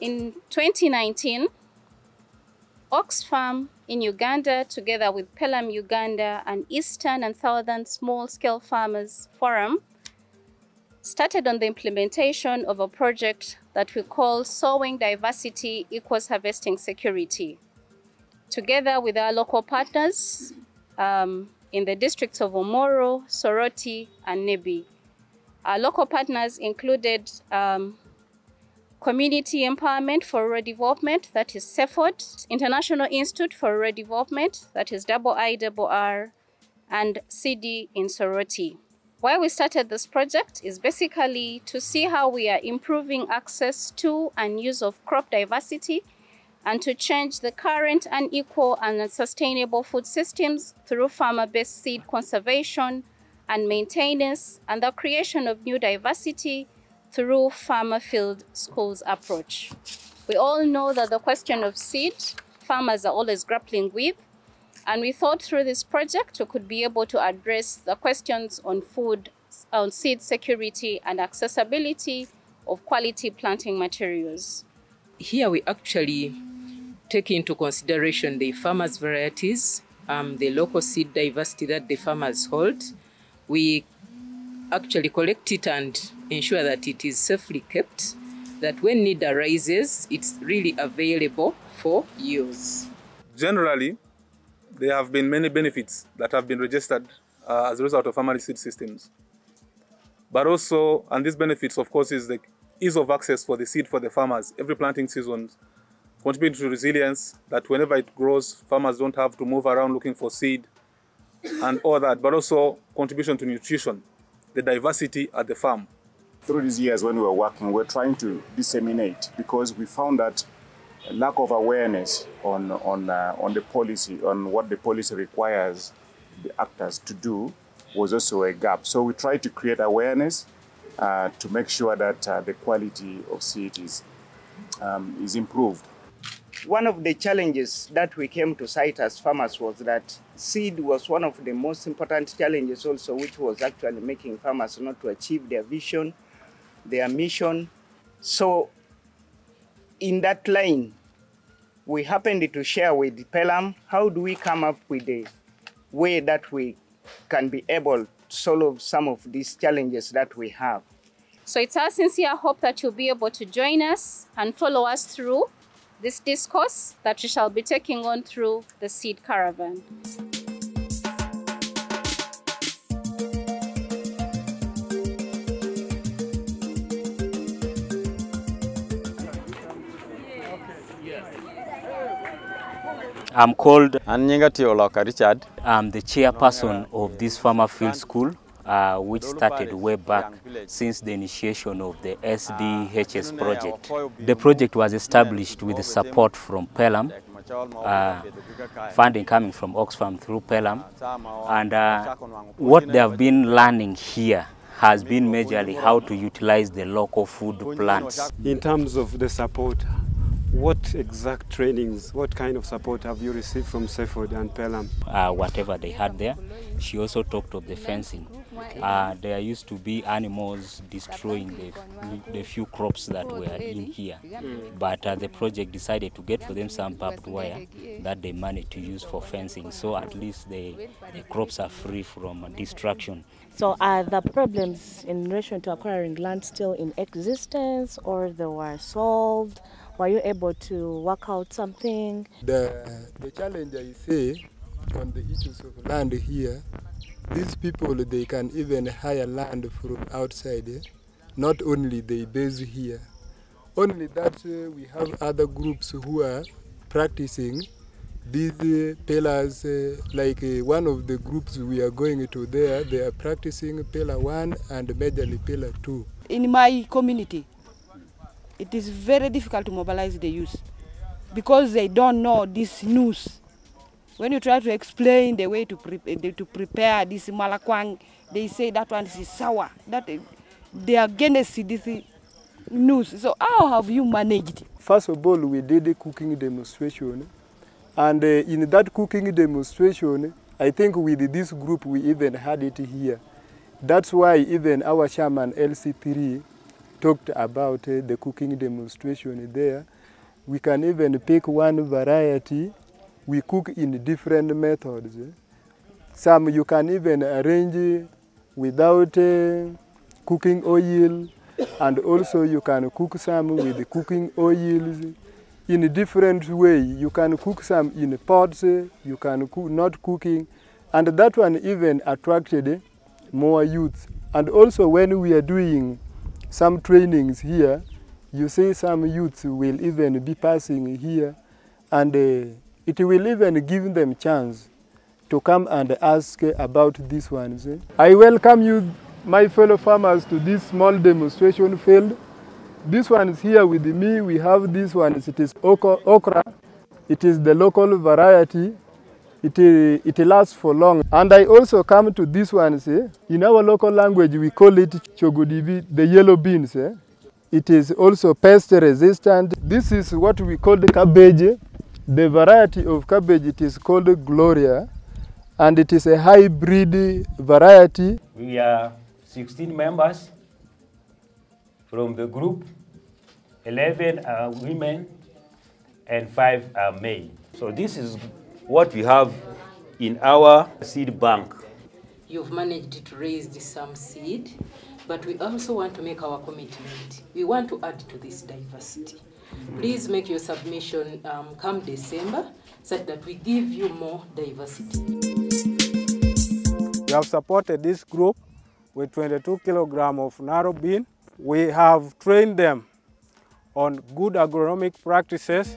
In 2019, Oxfam in Uganda, together with Pelham Uganda and Eastern and Southern Small-Scale Farmers Forum, started on the implementation of a project that we call Sowing Diversity Equals Harvesting Security. Together with our local partners in the districts of Omoro, Soroti, and Nebi. Our local partners included Community Empowerment for Rural Development, that is CEFOD, International Institute for Rural Development, that is IIRR, and CD in Soroti. Why we started this project is basically to see how we are improving access to and use of crop diversity and to change the current unequal and unsustainable food systems through farmer-based seed conservation and maintenance and the creation of new diversity through farmer field schools approach. We all know that the question of seed, farmers are always grappling with, and we thought through this project we could be able to address the questions on food, on seed security and accessibility of quality planting materials. Here we actually take into consideration the farmers' varieties, the local seed diversity that the farmers hold. We actually collect it and ensure that it is safely kept, that when need arises, it's really available for use. Generally, there have been many benefits that have been registered as a result of family seed systems. But also, and these benefits, of course, is the ease of access for the seed for the farmers. Every planting season contributes to resilience, that whenever it grows, farmers don't have to move around looking for seed and all that, but also contribution to nutrition, the diversity at the farm. Through these years when we were working, we're trying to disseminate because we found that lack of awareness on the policy, on what the policy requires the actors to do was also a gap. So we tried to create awareness to make sure that the quality of seed is improved. One of the challenges that we came to cite as farmers was that seed was one of the most important challenges also, which was actually making farmers not to achieve their vision, their mission. So in that line, we happened to share with Pelham, how do we come up with a way that we can be able to solve some of these challenges that we have. So it's our sincere hope that you'll be able to join us and follow us through this discourse that we shall be taking on through the Seed Caravan. I'm called Richard. I'm the chairperson of this farmer field school, which started way back since the initiation of the SDHS project. The project was established with the support from Pelham, funding coming from Oxfam through Pelham, and what they have been learning here has been majorly how to utilize the local food plants. In terms of the support, what exact trainings, what kind of support have you received from CEFOD and Pelham? Whatever they had there. She also talked of the fencing. There used to be animals destroying the few crops that were in here. But the project decided to get for them some barbed wire that they managed to use for fencing. So at least the crops are free from destruction. So are the problems in relation to acquiring land still in existence, or they were solved? Were you able to work out something? The challenge I say on the issues of land here, these people, they can even hire land from outside. Not only they base here. Only that we have other groups who are practicing these pillars, like one of the groups we are going to there, they are practicing pillar 1 and majorly pillar 2. In my community, it is very difficult to mobilize the youth because they don't know this news. When you try to explain the way to prepare this malakwang, they say that one is sour. That they are against this news. So how have you managed? First of all, we did a cooking demonstration. And in that cooking demonstration, I think with this group, we even had it here. That's why even our chairman, LC3, talked about the cooking demonstration there. We can even pick one variety. We cook in different methods. Some you can even arrange without cooking oil, and also you can cook some with cooking oils in a different way. You can cook some in pots, you can cook not cooking, and that one even attracted more youth. And also when we are doing some trainings here, you see some youths will even be passing here, and it will even give them chance to come and ask about these ones. I welcome you, my fellow farmers, to this small demonstration field. This one is here with me. We have this one. It is okra. It is the local variety. It lasts for long. And I also come to this one. In our local language, we call it chogudibi, the yellow beans. It is also pest resistant. This is what we call the cabbage. The variety of cabbage, it is called Gloria, and it is a hybrid variety. We are 16 members from the group. 11 are women and 5 are male. So this is what we have in our seed bank. You've managed to raise some seed, but we also want to make our commitment. We want to add to this diversity. Please make your submission come December, so that we give you more diversity. We have supported this group with 22 kilograms of narrow bean. We have trained them on good agronomic practices.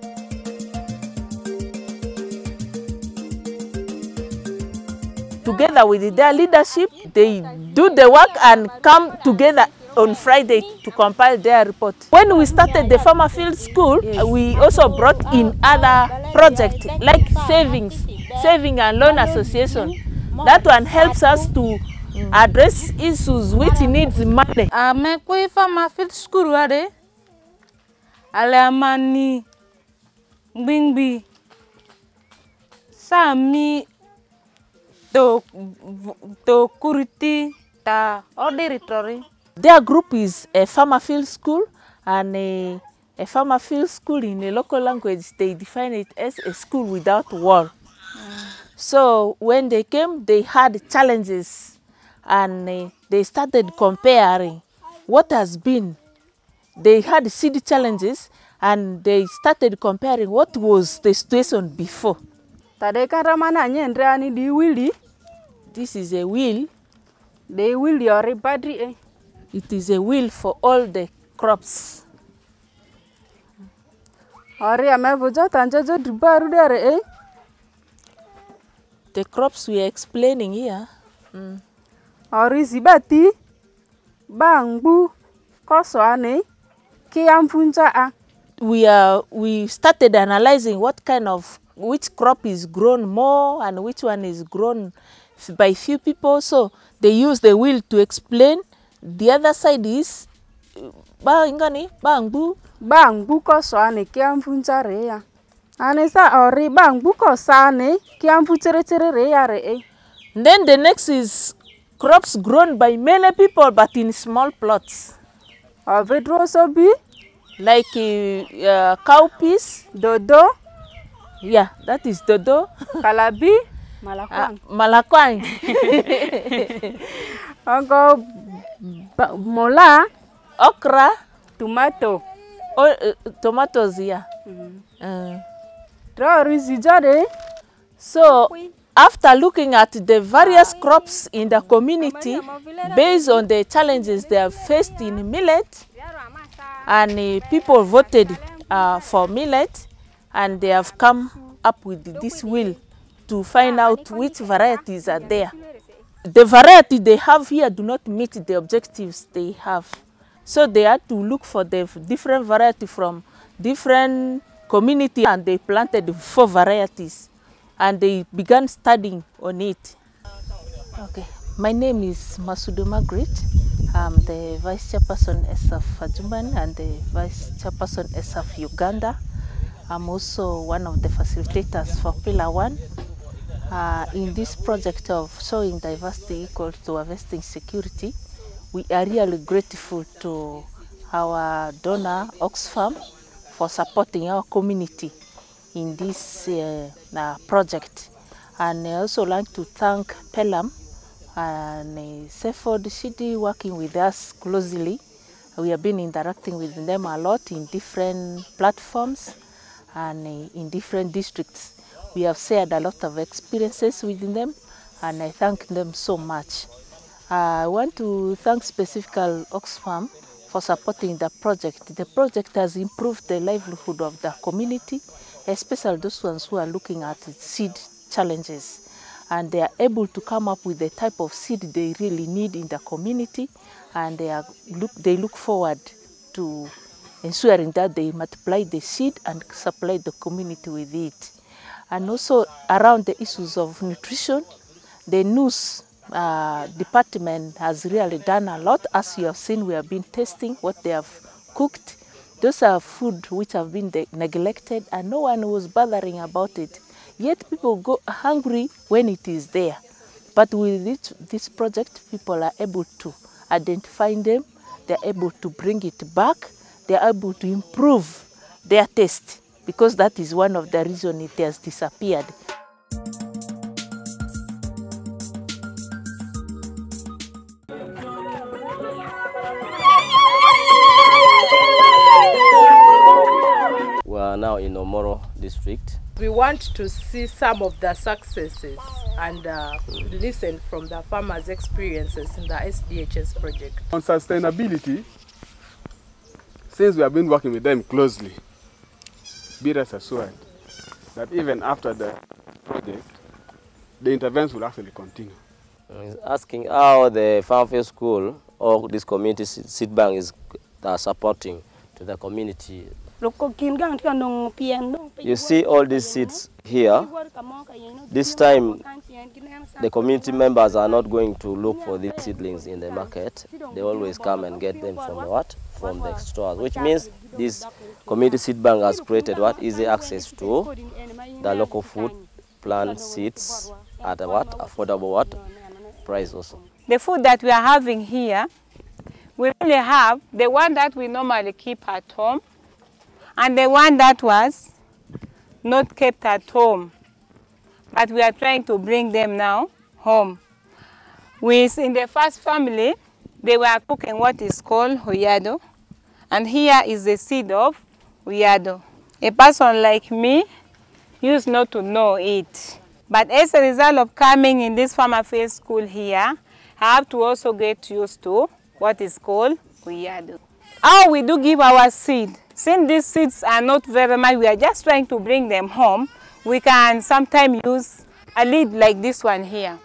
Together with their leadership, they do the work and come together on Friday to compile their report. When we started the Farmer Field School, we also brought in other projects like saving and loan association. That one helps us to address issues which needs money. Amekwe Farmer Field School wade alamani bingbi sami to kuriti ta auditorium. Their group is a Farmer Field School, and a Farmer Field School in a local language, they define it as a school without wall. So when they came, they had challenges, and they started comparing what has been. They had seed challenges, and they started comparing what was the situation before. This is a wheel. The wheel your battery. It is a wheel for all the crops. The crops we are explaining here. We started analyzing which crop is grown more and which one is grown by few people. So they use the wheel to explain. The other side is bangbu ko soane kiamfunza rea. Anesa ori bangbu ko sane kiamfuchere rea re. Then the next is crops grown by many people but in small plots. Vedrosobi like cowpeas, dodo. Yeah, that is dodo. Kalabi, malakwang. Malakwang. Ongo mola, okra, tomato. Tomatoes, yeah. So after looking at the various crops in the community, based on the challenges they have faced in millet, and people voted for millet, and they have come up with this wheel to find out which varieties are there. The variety they have here do not meet the objectives they have. So they had to look for the different variety from different community, and they planted 4 varieties, and they began studying on it. Okay, my name is Masudo Margaret. I'm the Vice Chairperson SF Ajuman and the Vice Chairperson SF Uganda. I'm also one of the facilitators for Pillar 1 in this project of showing diversity equal to harvesting security. We are really grateful to our donor Oxfam for supporting our community in this project. And I also like to thank Pelham and Seaford City working with us closely. We have been interacting with them a lot in different platforms and in different districts. We have shared a lot of experiences with them, and I thank them so much. I want to thank specifically Oxfam for supporting the project. The project has improved the livelihood of the community, especially those ones who are looking at seed challenges. And they are able to come up with the type of seed they really need in the community, and they look forward to ensuring that they multiply the seed and supply the community with it. And also around the issues of nutrition, the news department has really done a lot. As you have seen, we have been testing what they have cooked. Those are food which have been neglected, and no one was bothering about it. Yet people go hungry when it is there. But with this project, people are able to identify them, they are able to bring it back, they are able to improve their taste, because that is one of the reasons it has disappeared. We are now in Omoro district. We want to see some of the successes and listen from the farmers' experiences in the SDHS project. On sustainability, since we have been working with them closely, be rest assured that even after the project, the intervention will actually continue. He's asking how the Farm Field School or this community seed bank is supporting to the community. You see all these seeds here. This time, the community members are not going to look for these seedlings in the market. They always come and get them from what? From the stores, which means this community seed bank has created what? Easy access to the local food plant seeds at a what? Affordable what? Price also. The food that we are having here, we really have the one that we normally keep at home, and the one that was not kept at home, but we are trying to bring them now home. In the first family, they were cooking what is called huyado, and here is the seed of huyado. A person like me used not to know it, but as a result of coming in this Farmer Field School here, I have to also get used to what is called huyado. How we do give our seed. Since these seeds are not very much, we are just trying to bring them home, we can sometimes use a lead like this one here.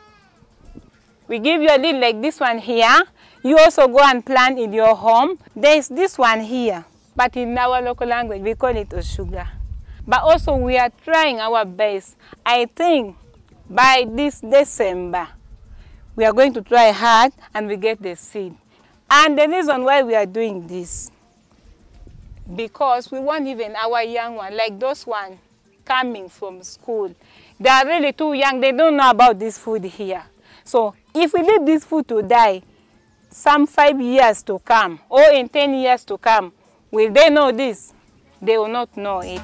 We give you a lead like this one here. You also go and plant in your home. There is this one here, but in our local language, we call it oshuga. But also we are trying our best. I think by this December, we are going to try hard and we get the seed. And the reason why we are doing this, because we want even our young ones, like those ones coming from school, they are really too young, they don't know about this food here. So if we leave this food to die, some 5 years to come, or in 10 years to come, will they know this? They will not know it.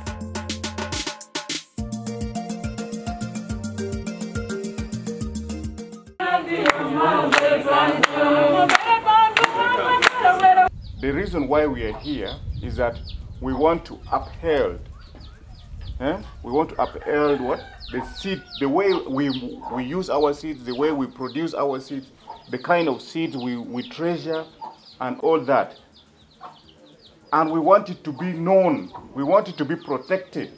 The reason why we are here is that we want to uphold, we want to uphold what? The seed, the way we use our seeds, the way we produce our seeds, the kind of seeds we treasure and all that. And we want it to be known, we want it to be protected.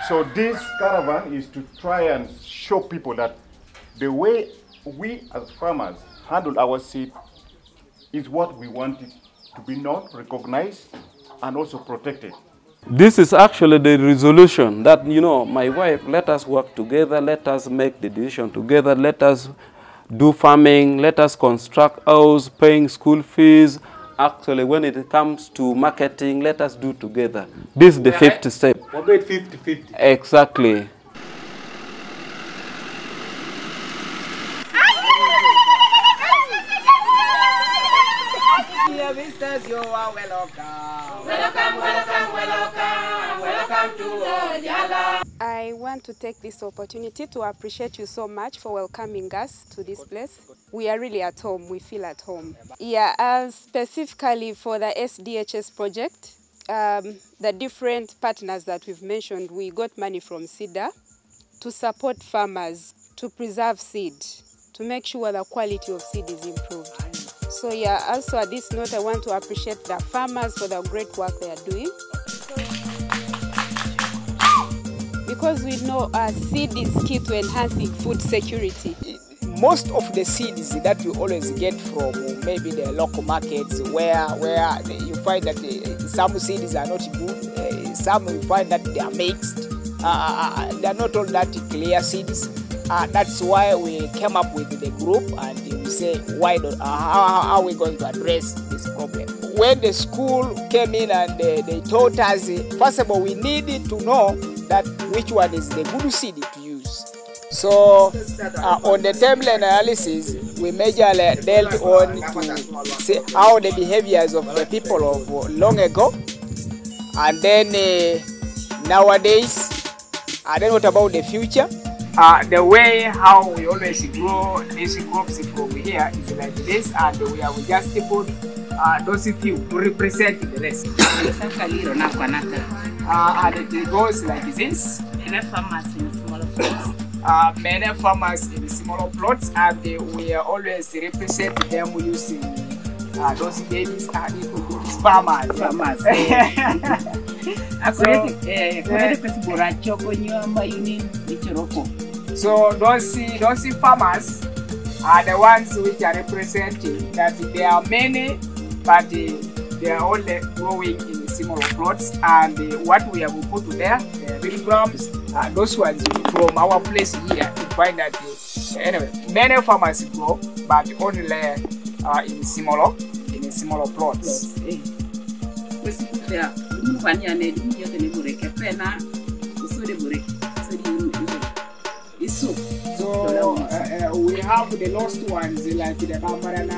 So this caravan is to try and show people that the way we as farmers handle our seed is what we want it to be known, recognized, and also protected. This is actually the resolution that, you know, my wife, let us work together, let us make the decision together, let us do farming, let us construct house, paying school fees. Actually, when it comes to marketing, let us do together. This is the fifth step. What about 50-50? Exactly. dear visitors, you are welcome. Welcome, welcome, welcome, welcome to Onyala. I want to take this opportunity to appreciate you so much for welcoming us to this place. We are really at home, we feel at home. Yeah, specifically for the SDHS project, the different partners that we've mentioned, we got money from SIDA to support farmers to preserve seed, to make sure the quality of seed is improved. So yeah, also at this note, I want to appreciate the farmers for the great work they are doing. Because we know seed is key to enhancing food security. Most of the seeds that we always get from maybe the local markets where you find that some seeds are not good, some you find that they are mixed, they are not all that clear seeds. That's why we came up with the group and we say, how are we going to address this problem? When the school came in and they taught us, first of all, we needed to know that which one is the good seed to use. So on the timeline analysis, we majorly dealt on to see how the behaviors of the people of long ago, and then nowadays, and then what about the future? The way how we always grow these crops from here is like this, and we have just put those few to represent the rest. And it goes like this. Many farmers in smaller plots. Many farmers in smaller plots, and we always represent them using those babies as farmers. So those farmers are the ones which are representing that there are many, but they are only growing in smaller plots, and what we have put there, the milligrams, those ones from our place here, you find that anyway, many farmers grow, but only in smaller plots. So we have the lost ones like the Bambarana.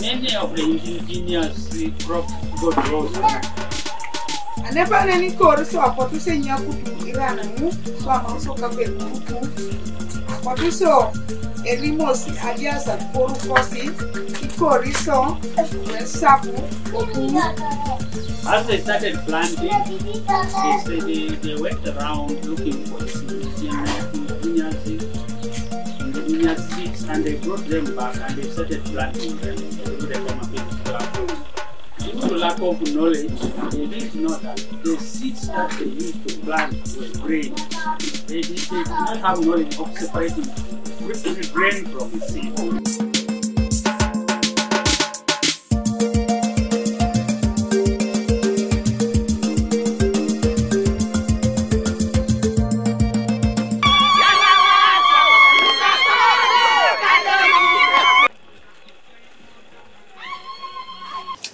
Many of the indigenous crops got lost. I never any chorus so I to say Yaku Iran and move, so I'm also coming to what you saw. Every most ideas and four courses, Ikoriso, Sapu, as they started planting, they went around looking for indigenous seeds, and they brought them back and they started planting them. They come up with planting. Due to lack of knowledge, they didn't know that the seeds that they used to plant were grain. They did not have knowledge of separating the grain from the seed.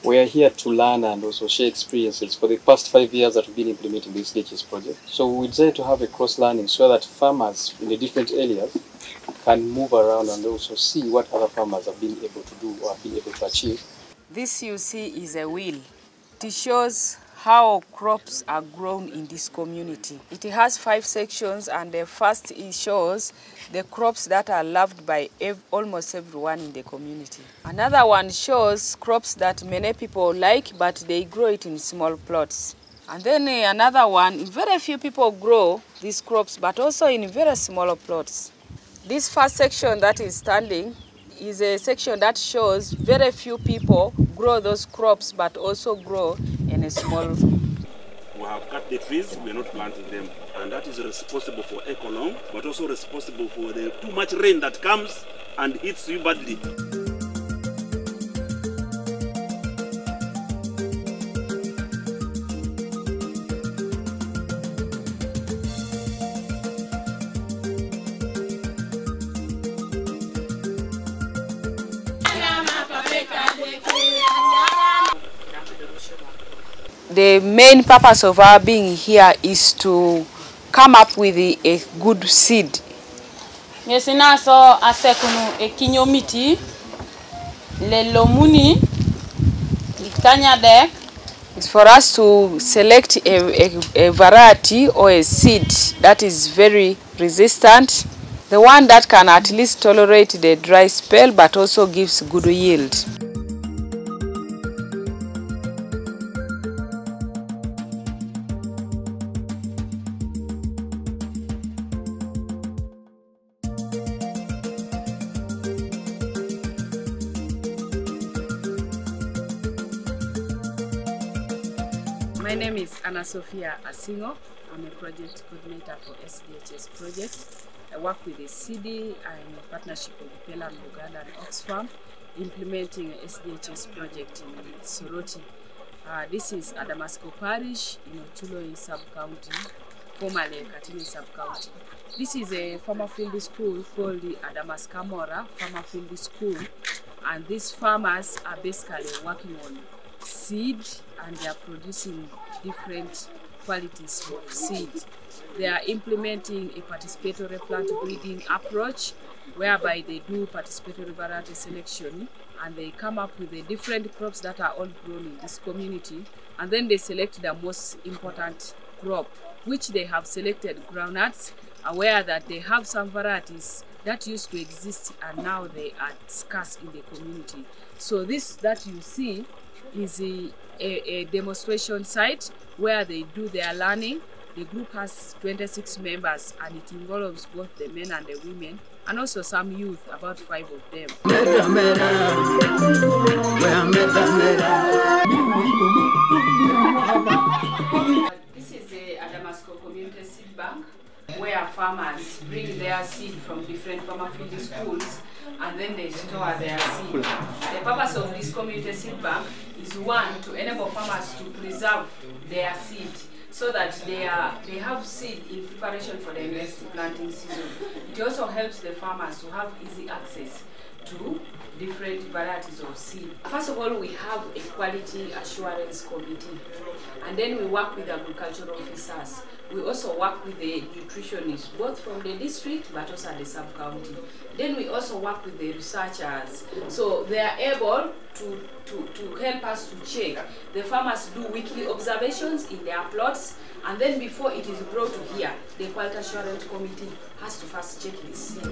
We are here to learn and also share experiences for the past 5 years that we've been implementing this SDHS project. So we decided to have a cross-learning so that farmers in the different areas can move around and also see what other farmers have been able to do or have been able to achieve. This you see is a wheel. It shows how crops are grown in this community. It has 5 sections, and the first it shows the crops that are loved by almost everyone in the community. Another one shows crops that many people like, but they grow it in small plots. And then another one, very few people grow these crops, but also in very small plots. This first section that is standing is a section that shows very few people grow those crops, but also grow in a small. We have cut the trees, we are not planting them. And that is responsible for economy, but also responsible for the too much rain that comes and hits you badly. the main purpose of our being here is to come up with a good seed. Ngesina so asekunu ekinyomiti lelomuni ikanya dek. It's for us to select a variety or a seed that is very resistant, the one that can at least tolerate the dry spell but also gives good yield. My name is Anna Sophia Asingo. I'm a project coordinator for SDHS project. I work with the CD. I'm a partnership with Pelam, Uganda and Oxfam, implementing a SDHS project in Soroti. This is Adamasco Parish in Otulo sub-county, formerly Katini sub-county. This is a farmer field school called the Adamascamora Farmer Field School, and these farmers are basically working on seed, and they are producing different qualities of seed. They are implementing a participatory plant breeding approach whereby they do participatory variety selection and they come up with the different crops that are all grown in this community, and then they select the most important crop, which they have selected groundnuts, aware that they have some varieties that used to exist and now they are scarce in the community. So this that you see is a demonstration site where they do their learning. The group has 26 members and it involves both the men and the women and also some youth, about 5 of them. This is the Adamasco Community Seed Bank, where farmers bring their seed from different farmer field schools and then they store their seed. The purpose of this community seed bank is one, to enable farmers to preserve their seed so that they have seed in preparation for the next planting season. It also helps the farmers to have easy access to different varieties of seed. First of all, we have a quality assurance committee, and then we work with agricultural officers. We also work with the nutritionists, both from the district but also at the sub-county. Then we also work with the researchers, so they are able to help us to check. The farmers do weekly observations in their plots, and then before it is brought to here, the quality assurance committee has to first check this seed.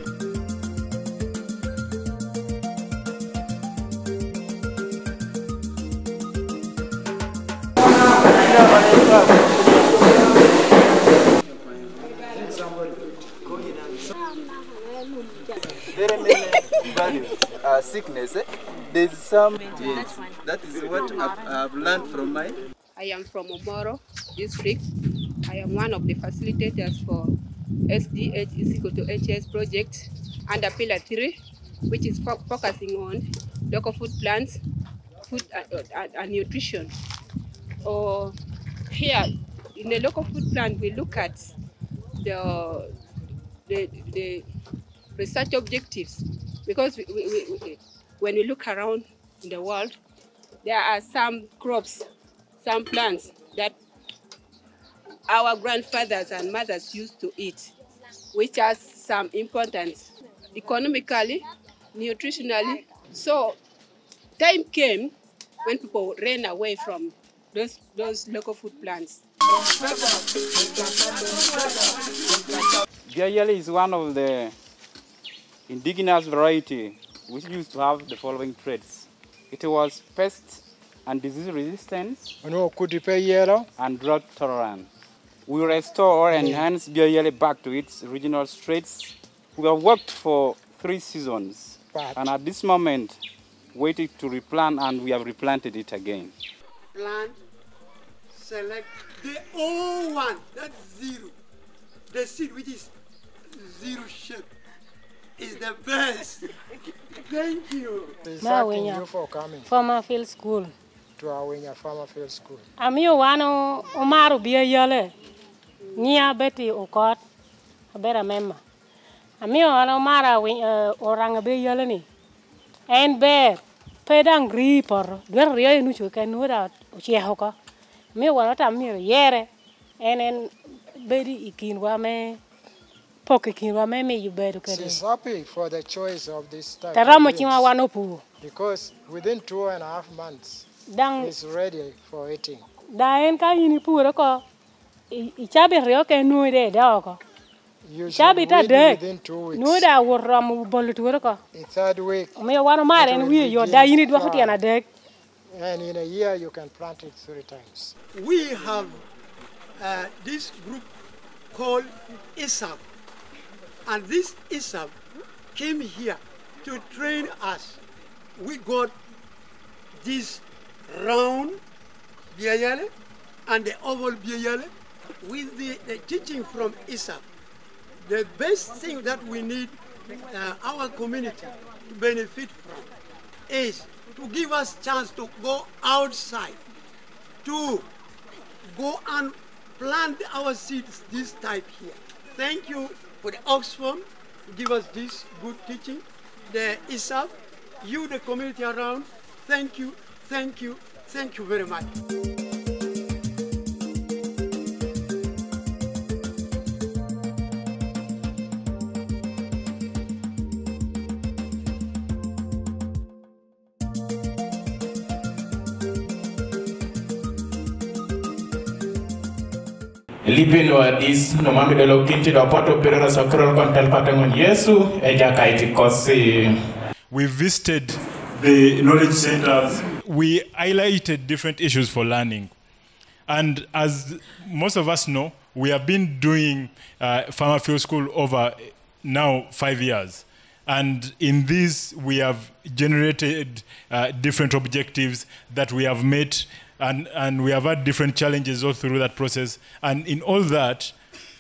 Very many values, sickness. There's some, yes, that is what I've learned from mine. I am from Omoro district. I am one of the facilitators for SDH is equal to HS project under Pillar 3, which is focusing on local food plants, food and nutrition. Here, in the local food plant, we look at the research objectives, because when we look around in the world, there are some crops, some plants that our grandfathers and mothers used to eat, which has some importance economically, nutritionally. So time came when people ran away from those local food plants. Biayale is one of the indigenous variety which used to have the following traits. It was pest and disease resistance and drought tolerance. We restore or enhance Biayale back to its original traits. We have worked for 3 seasons and at this moment waiting to replant, and we have replanted it again. Plant, select the old one, that's 0. The seed which is 0 shape is the best. Thank you. Thanking you for coming. Farmer Field School. To our Farmer Field School. Amio wano Omaru Biayale. Nia Betty Okot. A better member. Amio wano Mara Oranga Biayale ni. And bear. Pedang gripper. Dwer rio nuchu can know that Chiahoka. Mi wanata mi yere enen bedi ikinwa me poke kinwa me me yubedu kede. She's happy for the choice of this type Taramo of chima wanopu. because within 2.5 months it's ready for eating. Da en ka yini puro ko ichabe rio ke nuide doko. You Chabe should ta weed de within 2 weeks. nuida woram bolu ko. In 3rd week, Me wana mare en wi yo da yini dwa khati ana de. and in a year you can plant it 3 times. We have this group called ISAB, and this ISAB came here to train us. We got this round biayale and the oval biayale with the teaching from ISAB. The best thing that we need our community to benefit from is to give us chance to go outside, to go and plant our seeds this type here. Thank you for the Oxfam to give us this good teaching. The ISAF, you, the community around, thank you, thank you, thank you very much. Lipin wa dis no mami de lo kinti do poto pero so krol kontel patangon Yesu e jakaiti kosi. We visited the knowledge centers. We highlighted different issues for learning. And as most of us know, we have been doing Farmer Field School over now 5 years. And in this, we have generated different objectives that we have met, and we have had different challenges all through that process. And in all that,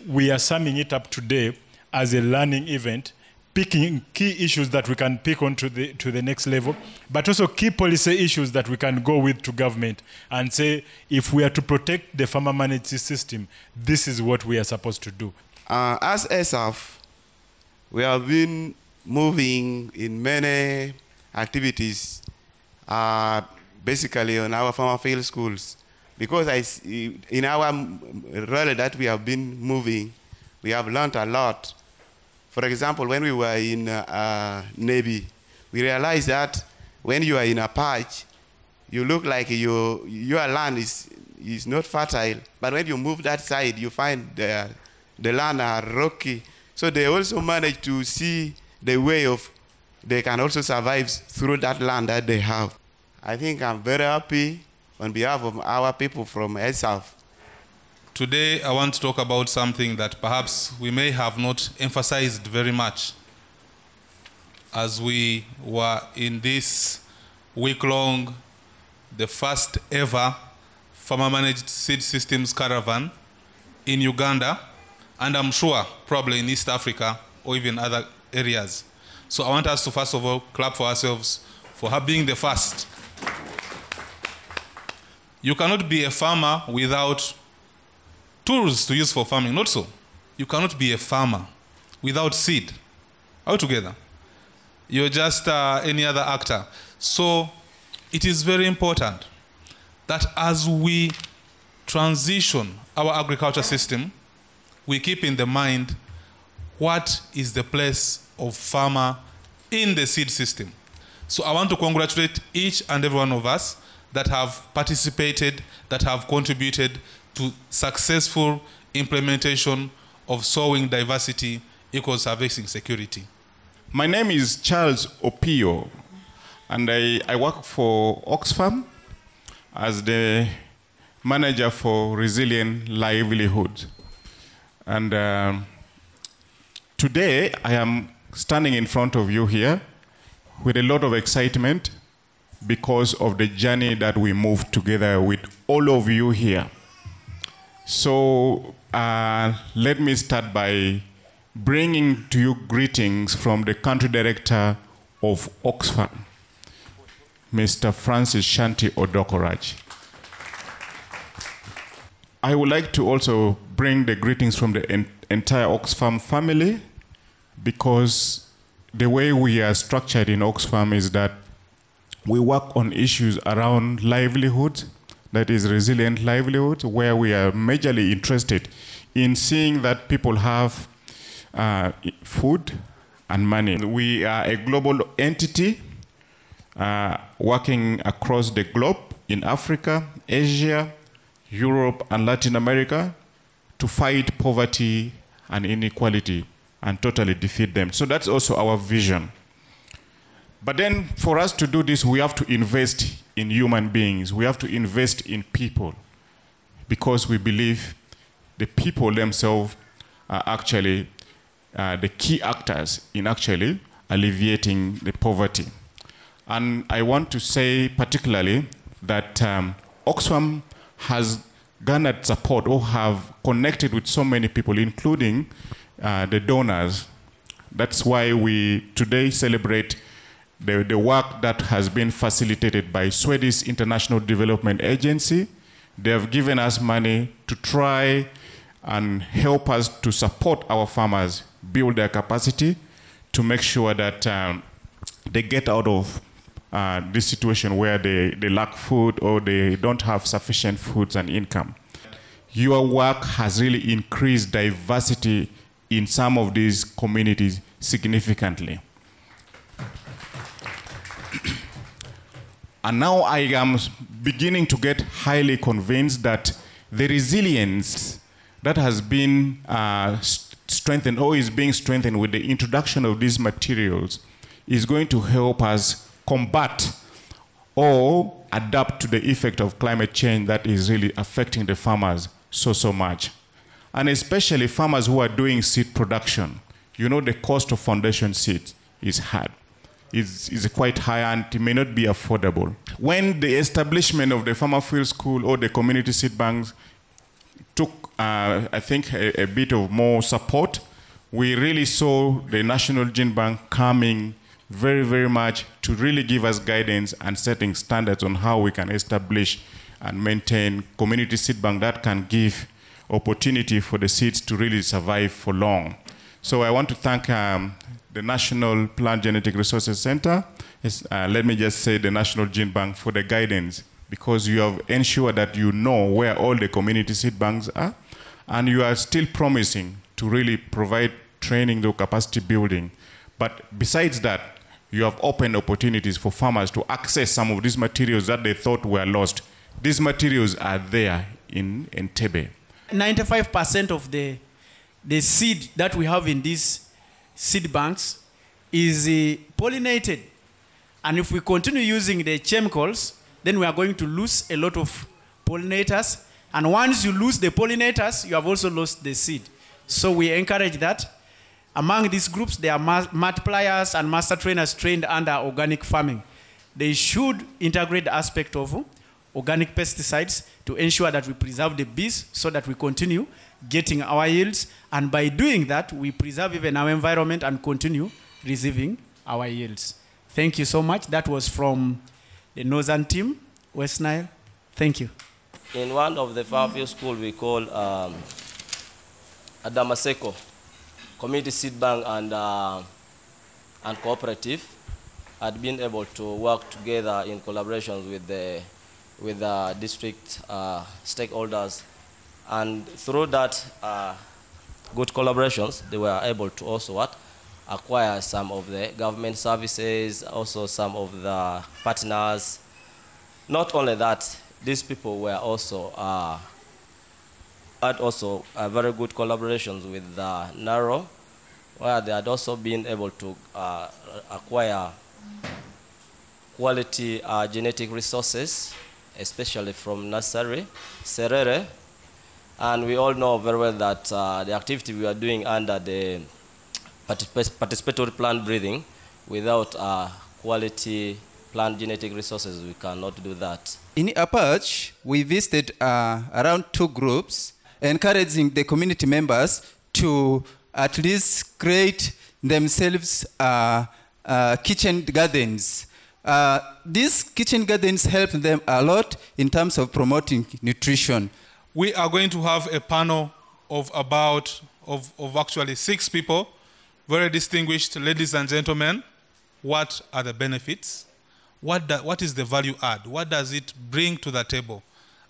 we are summing it up today as a learning event, picking key issues that we can pick on to the next level, but also key policy issues that we can go with to government and say, if we are to protect the farmer managed system, this is what we are supposed to do. As ESAF, we have been moving in many activities, basically on our farmer field schools, because in our role that we have been moving, we have learned a lot. For example, when we were in Navy, we realized that when you are in a patch, you look like your land is not fertile, but when you move that side, you find the land are rocky. So they also manage to see the way of they can also survive through that land that they have. I think I'm very happy on behalf of our people from ESAF. Today, I want to talk about something that perhaps we may have not emphasized very much as we were in this week-long, the first ever farmer-managed seed systems caravan in Uganda, and I'm sure probably in East Africa or even other areas. So I want us to first of all clap for ourselves for being the first. You cannot be a farmer without tools to use for farming, not so. You cannot be a farmer without seed. All together. You're just any other actor. So it is very important that as we transition our agriculture system, we keep in the mind what is the place of farmer in the seed system. So I want to congratulate each and every one of us that have participated, that have contributed to successful implementation of sowing diversity equals harvesting security. My name is Charles Opio, and I work for Oxfam as the manager for resilient livelihood. And today I am standing in front of you here with a lot of excitement because of the journey that we moved together with all of you here. So let me start by bringing to you greetings from the country director of Oxfam, Mr. Francis Shanti Odokoraj. I would like to also bring the greetings from the entire Oxfam family, because the way we are structured in Oxfam is that we work on issues around livelihood, that is resilient livelihoods, where we are majorly interested in seeing that people have food and money. We are a global entity working across the globe in Africa, Asia, Europe, and Latin America to fight poverty and inequality and totally defeat them. So that's also our vision. But then for us to do this, we have to invest in human beings. We have to invest in people, because we believe the people themselves are actually the key actors in actually alleviating the poverty. And I want to say particularly that Oxfam has garnered support or have connected with so many people, including the donors. That's why we today celebrate the work that has been facilitated by Swedish International Development Agency. They have given us money to try and help us to support our farmers build their capacity to make sure that they get out of this situation where they lack food or they don't have sufficient foods and income. Your work has really increased diversity in some of these communities significantly. And now I am beginning to get highly convinced that the resilience that has been strengthened or is being strengthened with the introduction of these materials is going to help us combat or adapt to the effect of climate change that is really affecting the farmers so much. And especially farmers who are doing seed production. You know, the cost of foundation seeds is hard. Is quite high and it may not be affordable. When the establishment of the Farmer Field School or the community seed banks took, I think, a bit of more support, we really saw the National Gene Bank coming very much to really give us guidance and setting standards on how we can establish and maintain community seed bank that can give opportunity for the seeds to really survive for long. So I want to thank the National Plant Genetic Resources Center, let me just say the National Gene Bank, for the guidance, because you have ensured that you know where all the community seed banks are, and you are still promising to really provide training to capacity building. But besides that, you have opened opportunities for farmers to access some of these materials that they thought were lost. These materials are there in Entebbe. 95% of the seed that we have in these seed banks is pollinated. And if we continue using the chemicals, then we are going to lose a lot of pollinators. And once you lose the pollinators, you have also lost the seed. So we encourage that. Among these groups, there are multipliers and master trainers trained under organic farming. They should integrate the aspect of organic pesticides to ensure that we preserve the bees so that we continue getting our yields. And by doing that, we preserve even our environment and continue receiving our yields. Thank you so much. That was from the Northern team, West Nile. Thank you. In one of the Farmfield School we call Adamaseko, Community Seed Bank and Cooperative had been able to work together in collaborations with the district stakeholders. And through that good collaborations, they were able to also acquire some of the government services, also some of the partners. Not only that, these people were also had also very good collaborations with NARO, where they had also been able to acquire quality genetic resources, especially from nursery, Serere. And we all know very well that the activity we are doing under the participatory plant breeding, without quality plant genetic resources, we cannot do that. In Apache, we visited around 2 groups, encouraging the community members to at least create themselves kitchen gardens. These kitchen gardens help them a lot in terms of promoting nutrition. We are going to have a panel of actually 6 people, very distinguished ladies and gentlemen. What are the benefits? What is the value add? What does it bring to the table?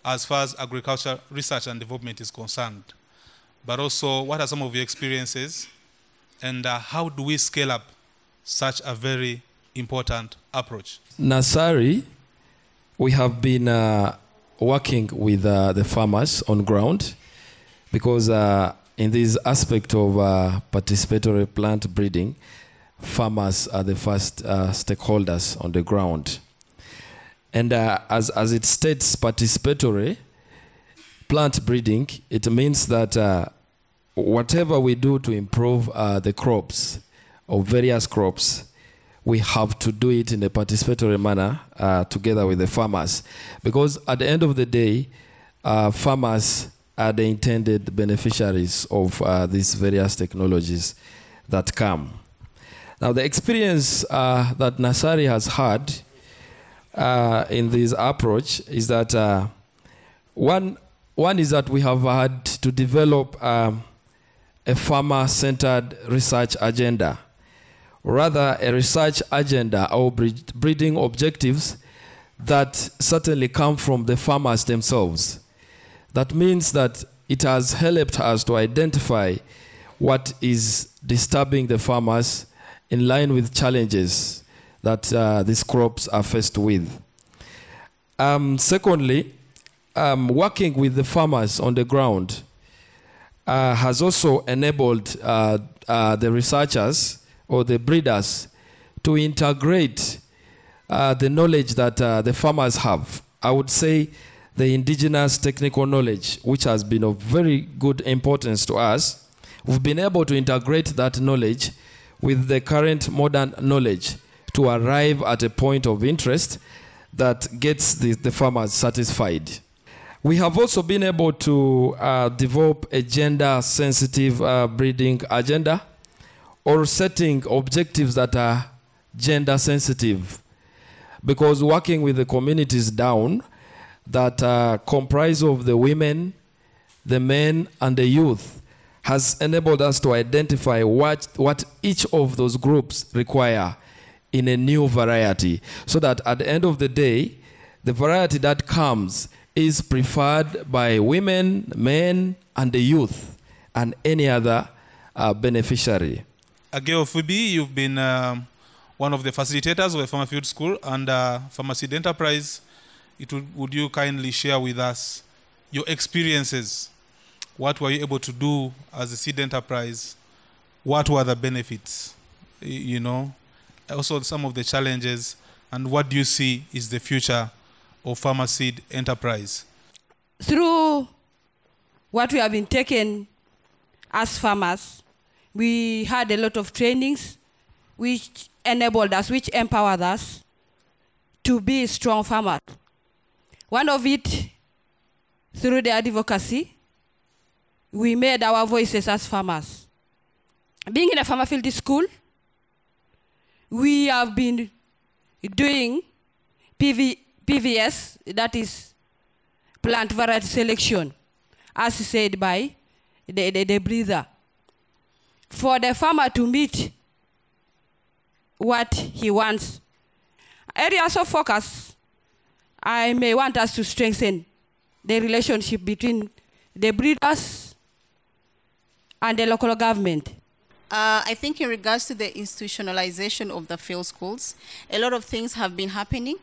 as far as agriculture research and development is concerned, but also what are some of your experiences, and how do we scale up such a very important approach? Nasari, we have been working with the farmers on ground, because in this aspect of participatory plant breeding, farmers are the first stakeholders on the ground. And as it states participatory plant breeding, it means that whatever we do to improve the crops, or various crops, we have to do it in a participatory manner together with the farmers. Because at the end of the day, farmers are the intended beneficiaries of these various technologies that come. Now, the experience that Nasari has had in this approach is that one is that we have had to develop a farmer-centered research agenda, rather a research agenda or breeding objectives that certainly come from the farmers themselves. That means that it has helped us to identify what is disturbing the farmers in line with challenges that these crops are faced with. Secondly, working with the farmers on the ground has also enabled the researchers or the breeders to integrate the knowledge that the farmers have. I would say the indigenous technical knowledge, which has been of very good importance to us. We've been able to integrate that knowledge with the current modern knowledge to arrive at a point of interest that gets the farmers satisfied. We have also been able to develop a gender-sensitive breeding agenda, or setting objectives that are gender-sensitive, because working with the communities down that comprise of the women, the men, and the youth has enabled us to identify what each of those groups require in a new variety, so that at the end of the day, the variety that comes is preferred by women, men, and the youth, and any other beneficiary. Ageo Phoebe, you've been one of the facilitators of a Farmer Field School and Farmer Seed Enterprise. Would you kindly share with us your experiences? What were you able to do as a seed enterprise? What were the benefits? Also some of the challenges, and what do you see is the future of Farmer Seed Enterprise? Through what we have been taken as farmers, we had a lot of trainings which enabled us, which empowered us to be strong farmers. One of it, through the advocacy, we made our voices as farmers. Being in a farmer field school, we have been doing PVS, that is plant variety selection, as said by the breeder, for the farmer to meet what he wants. Areas of focus, I may want us to strengthen the relationship between the breeders and the local government. I think in regards to the institutionalization of the field schools, a lot of things have been happening.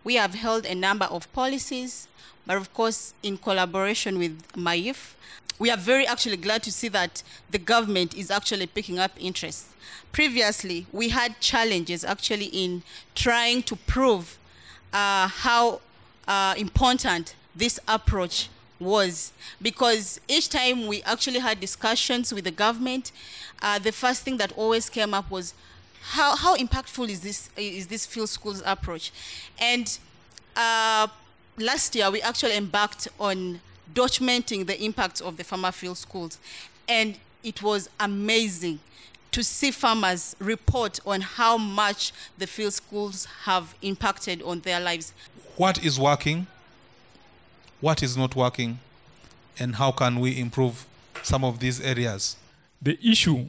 We have held a number of policies, but of course in collaboration with MAIF. We are very actually glad to see that the government is actually picking up interest. Previously, we had challenges actually in trying to prove how important this approach was, because each time we actually had discussions with the government, the first thing that always came up was how impactful is this field schools approach. And last year we actually embarked on documenting the impacts of the farmer field schools, and it was amazing to see farmers report on how much the field schools have impacted on their lives. What is working? What is not working? And how can we improve some of these areas? The issue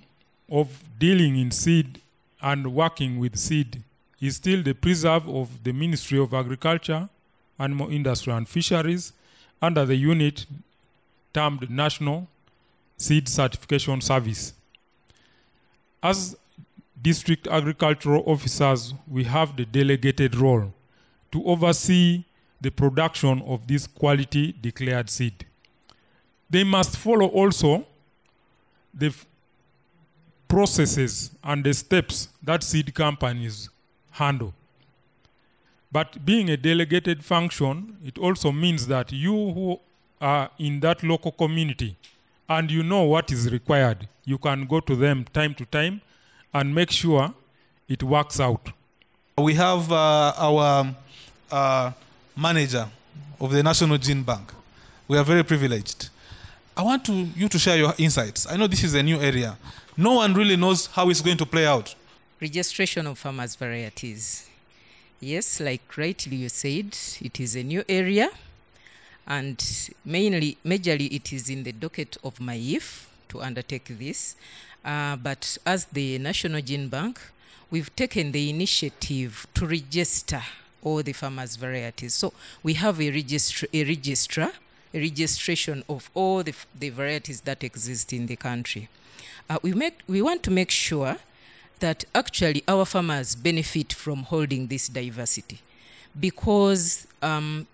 of dealing in seed and working with seed is still the preserve of the Ministry of Agriculture, Animal Industry and Fisheries, under the unit termed National Seed Certification Service. As district agricultural officers, we have the delegated role to oversee the production of this quality declared seed. They must follow also the processes and the steps that seed companies handle. But being a delegated function, it also means that you who are in that local community and you know what is required, you can go to them time to time and make sure it works out. We have our manager of the National Gene Bank. We are very privileged. I want you to share your insights. I know this is a new area. No one really knows how it's going to play out. Registration of farmers' varieties. Yes, like rightly you said, it is a new area, and majorly it is in the docket of my IF to undertake this. But as the National Gene Bank, we've taken the initiative to register all the farmers' varieties. So we have a registration of all the varieties that exist in the country. We want to make sure that actually our farmers benefit from holding this diversity, because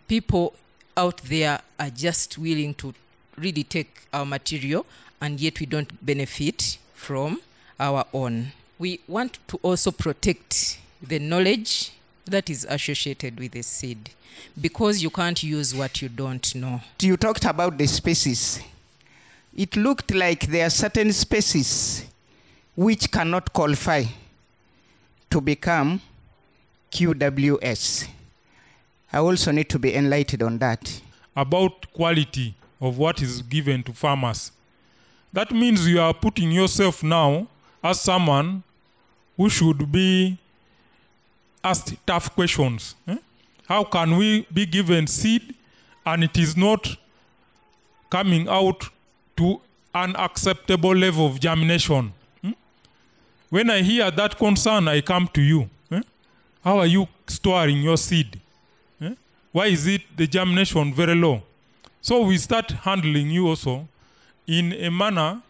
people out there are just willing to really take our material, and yet we don't benefit from our own. We want to also protect the knowledge that is associated with the seed, because you can't use what you don't know. You talked about the species. It looked like there are certain species which cannot qualify to become QWS. I also need to be enlightened on that. About quality of what is given to farmers. That means you are putting yourself now as someone who should be asked tough questions. How can we be given seed and it is not coming out to an acceptable level of germination? When I hear that concern, I come to you. How are you storing your seed? Why is it the germination very low? So we start handling you also in a manner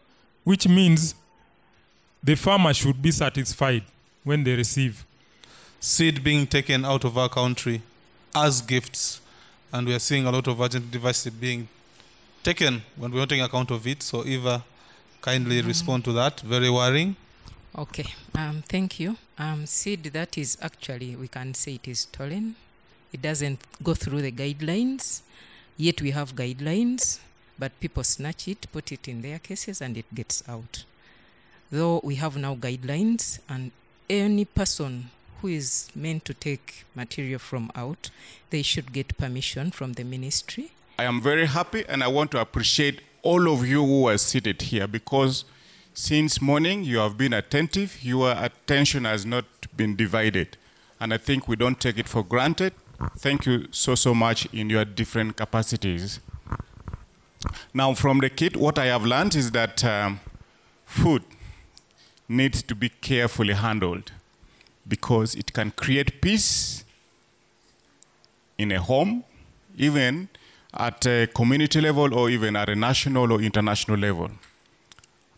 which means the farmer should be satisfied when they receive. Seed being taken out of our country as gifts, and we are seeing a lot of agent diversity being taken when we're not taking account of it. So Eva, kindly respond to that. Very worrying. Okay, thank you. Seed that is actually, we can say it is stolen. It doesn't go through the guidelines, yet we have guidelines, but people snatch it, put it in their cases, and it gets out. Though we have now guidelines, and any person who is meant to take material from out, they should get permission from the ministry. I am very happy, and I want to appreciate all of you who are seated here, because since morning you have been attentive. Your attention has not been divided, and I think we don't take it for granted. Thank you so much in your different capacities. Now, from the kit, what I have learned is that food needs to be carefully handled, because it can create peace in a home, even at a community level, or even at a national or international level.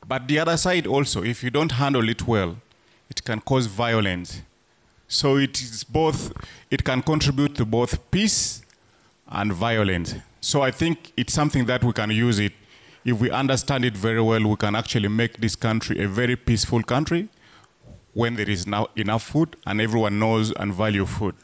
But the other side also, if you don't handle it well, it can cause violence. So it is both, it can contribute to both peace and violence. So I think it's something that we can use it. If we understand it very well, we can actually make this country a very peaceful country when there is now enough food and everyone knows and value food.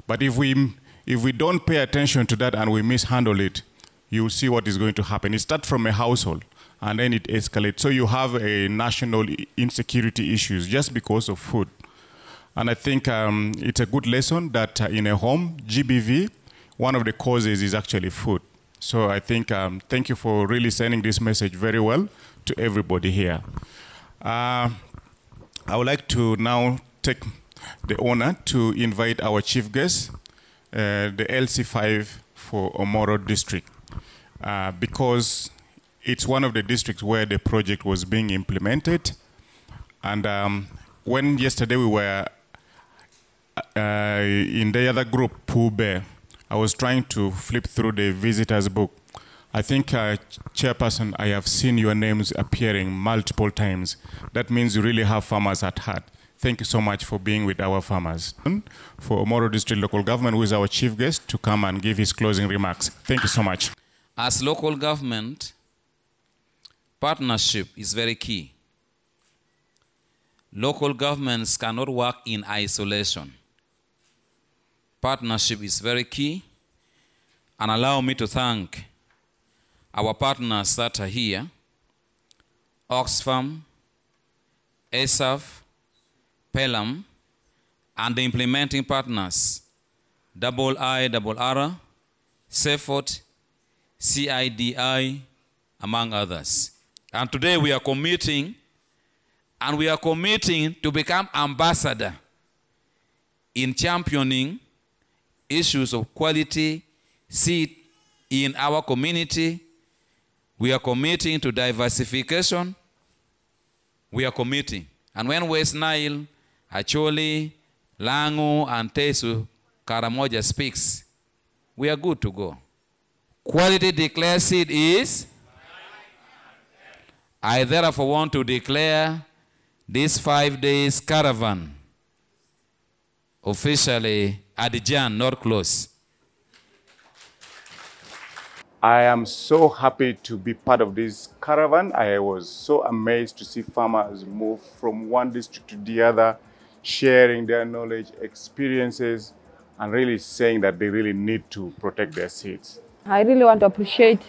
But if we don't pay attention to that and we mishandle it, you'll see what is going to happen. It starts from a household and then it escalates. So you have a national insecurity issues just because of food. And I think it's a good lesson that in a home, GBV, one of the causes is actually food. So I think, thank you for really sending this message very well to everybody here. I would like to now take the honor to invite our chief guest, the LC5 for Omoro district, because it's one of the districts where the project was being implemented. And when yesterday we were in the other group, Pube, I was trying to flip through the visitors book. I think, Chairperson, I have seen your names appearing multiple times. That means you really have farmers at heart. Thank you so much for being with our farmers. For Omoro District Local Government, who is our chief guest, to come and give his closing remarks. Thank you so much. As local government, partnership is very key. Local governments cannot work in isolation. Partnership is very key. And allow me to thank our partners that are here, Oxfam, ASAF, Pelham, and the implementing partners, IIRR, SEFOT, CIDI, among others. And today we are committing, to become ambassador in championing issues of quality seed in our community. We are committing to diversification. We are committing. And when West Nile, Acholi, Langu, and Tesu Karamoja speaks, we are good to go. Quality declared seed is? I therefore want to declare this 5 days caravan officially adjourned, not closed. I am so happy to be part of this caravan. I was so amazed to see farmers move from one district to the other, sharing their knowledge, experiences, and really saying that they really need to protect their seeds. I really want to appreciate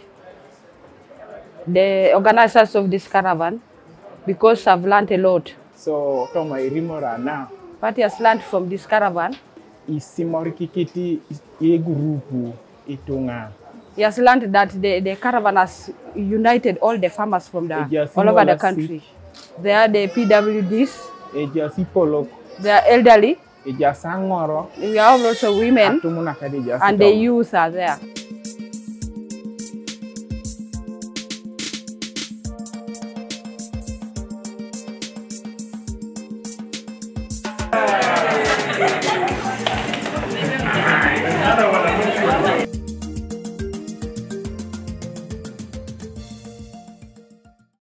the organizers of this caravan because I've learned a lot. So, Toma Irimora now. What he has learned from this caravan? Isimorikikiti e grupu itunga. He has learned that the caravan has united all the farmers from all over the country. They are the PWDs. They are elderly. We are also women. And the youth are there.